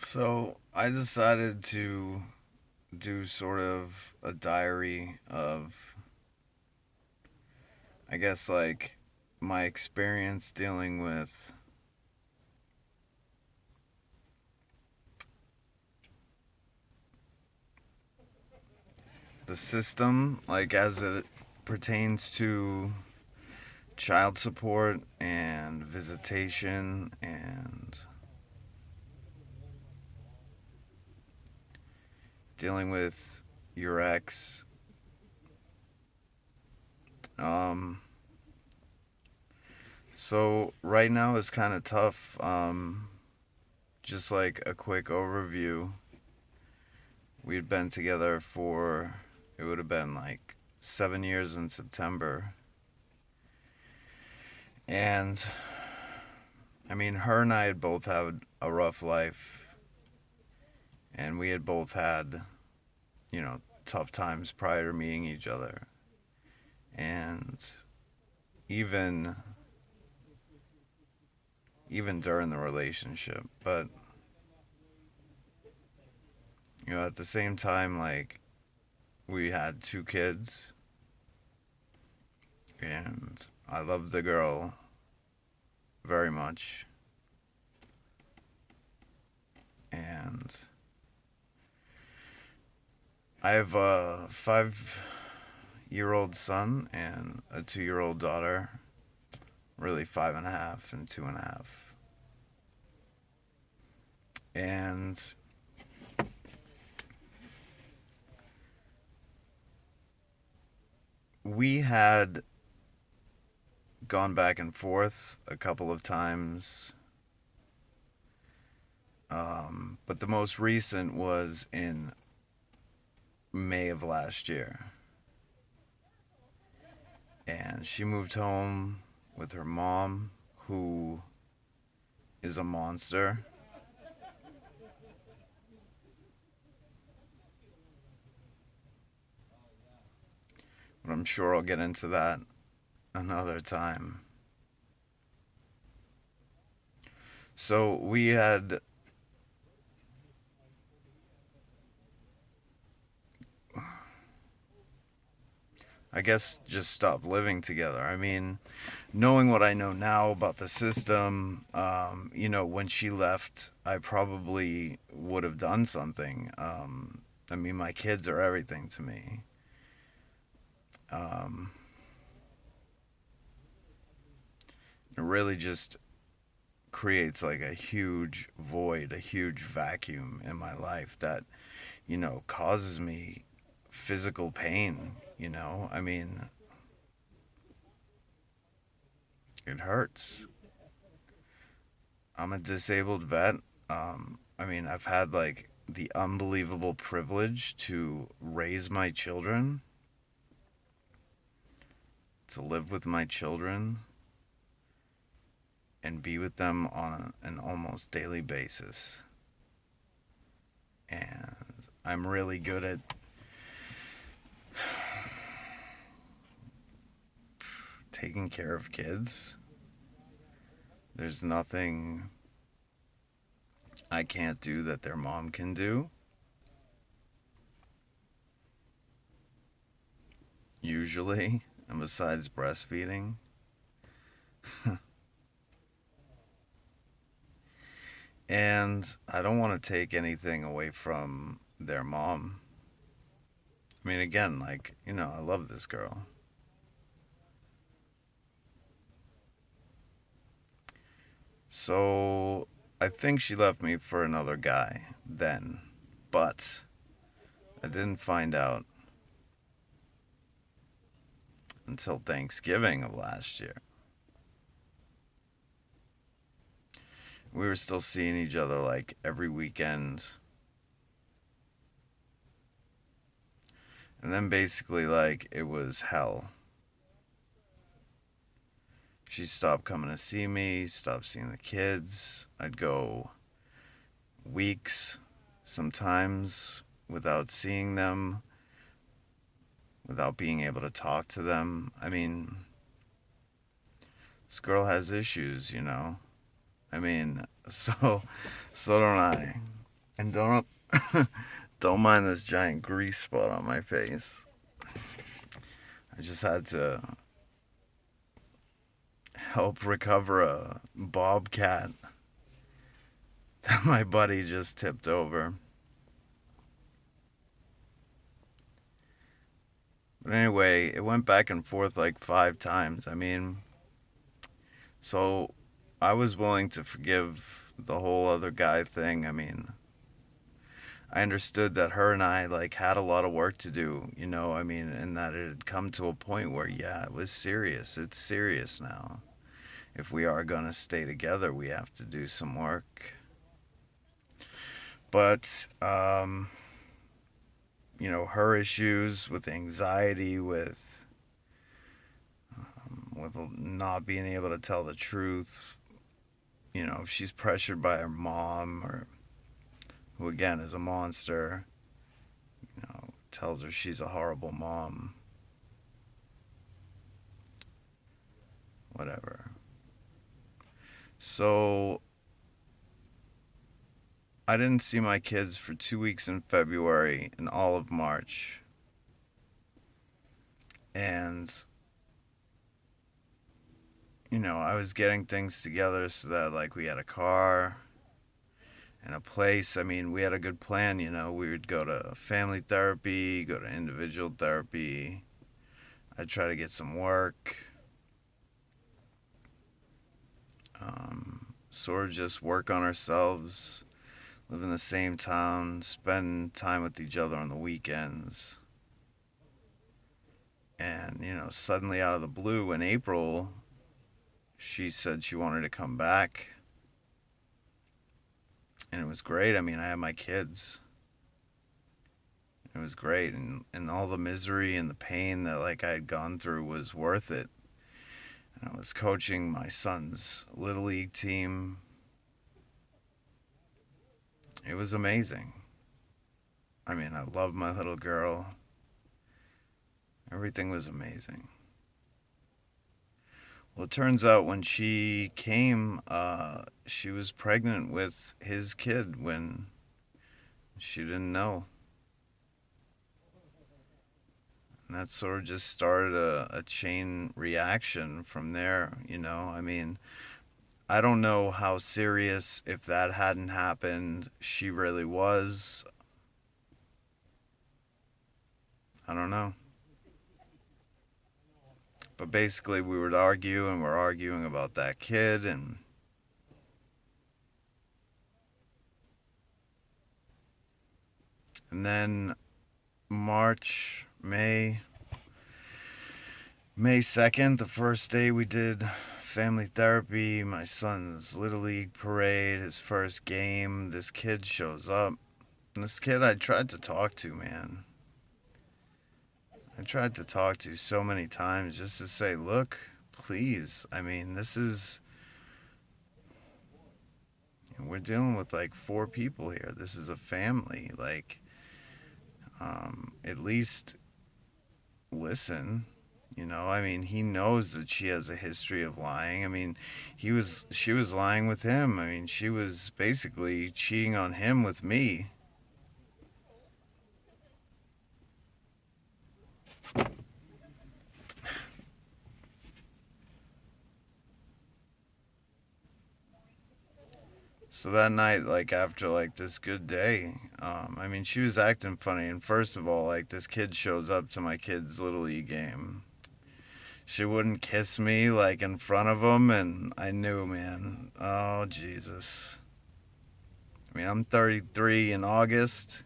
So I decided to do sort of a diary of, I guess, like my experience dealing with the system, like as it pertains to child support and visitation and dealing with your ex. Um, so right now is kind of tough. Just like a quick overview, we'd been together for, it would have been like 7 years in September. And I mean, her and I had both had a rough life, and we had both had, tough times prior to meeting each other. And even even during the relationship, but at the same time, like, we had two kids, and I loved the girl very much. And I have a 5-year old son and a 2-year old daughter, really 5.5 and 2.5. And we had gone back and forth a couple of times. But the most recent was in May of last year. And she moved home with her mom, who is a monster. But I'm sure I'll get into that another time. So we had, I guess, just stopped living together. I mean, knowing what I know now about the system, when she left, I probably would have done something. I mean, my kids are everything to me. Um, it really just creates like a huge void, a huge vacuum in my life that, causes me physical pain. I mean, it hurts. I'm a disabled vet. I mean, I've had like the unbelievable privilege to raise my children, to live with my children, and be with them on an almost daily basis. And I'm really good at taking care of kids. There's nothing I can't do that their mom can do, usually, and besides breastfeeding. And I don't want to take anything away from their mom. I mean, again, like, I love this girl. So I think she left me for another guy then, but I didn't find out until Thanksgiving of last year. We were still seeing each other like every weekend. And then basically, like, it was hell. She stopped coming to see me, stopped seeing the kids. I'd go weeks, sometimes, without seeing them, without being able to talk to them. I mean, this girl has issues. I mean, so don't I. And don't mind this giant grease spot on my face. I just had to help recover a bobcat that my buddy just tipped over. But anyway, it went back and forth like 5 times. I mean, so I was willing to forgive the whole other guy thing. I mean, I understood that her and I like had a lot of work to do, you know, I mean, and that it had come to a point where yeah, it was serious. It's serious now. If we are going to stay together, we have to do some work. But you know, her issues with anxiety, with not being able to tell the truth, you know, if she's pressured by her mom, or who again is a monster, you know, tells her she's a horrible mom, whatever. So I didn't see my kids for 2 weeks in February and all of March. And, you know, I was getting things together so that, like, we had a car and a place. I mean, we had a good plan, you know. We would go to family therapy, go to individual therapy. I'd try to get some work. Sort of just work on ourselves, live in the same town, spend time with each other on the weekends. And, you know, suddenly out of the blue in April, she said she wanted to come back. And it was great. I mean, I had my kids. It was great. And all the misery and the pain that, like, I had gone through was worth it. And I was coaching my son's Little League team. It was amazing. I mean, I love my little girl. Everything was amazing. Well, it turns out when she came, she was pregnant with his kid when she didn't know. And that sort of just started a chain reaction from there, you know? I mean, I don't know how serious, if that hadn't happened, she really was. I don't know. But basically, we would argue, and we're arguing about that kid, and then March, May 2nd, the first day we did family therapy, my son's Little League parade, his first game, this kid shows up. And this kid I tried to talk to, man. I tried to talk to so many times just to say, look, please. I mean, this is. We're dealing with like 4 people here. This is a family. Like, at least listen. You know, I mean, he knows that she has a history of lying. I mean, she was lying with him. I mean, she was basically cheating on him with me. So that night, like after like this good day, I mean, she was acting funny. And first of all, like this kid shows up to my kid's Little League game. She wouldn't kiss me like in front of him, and I knew, man. Oh Jesus. I mean, I'm 33 in August.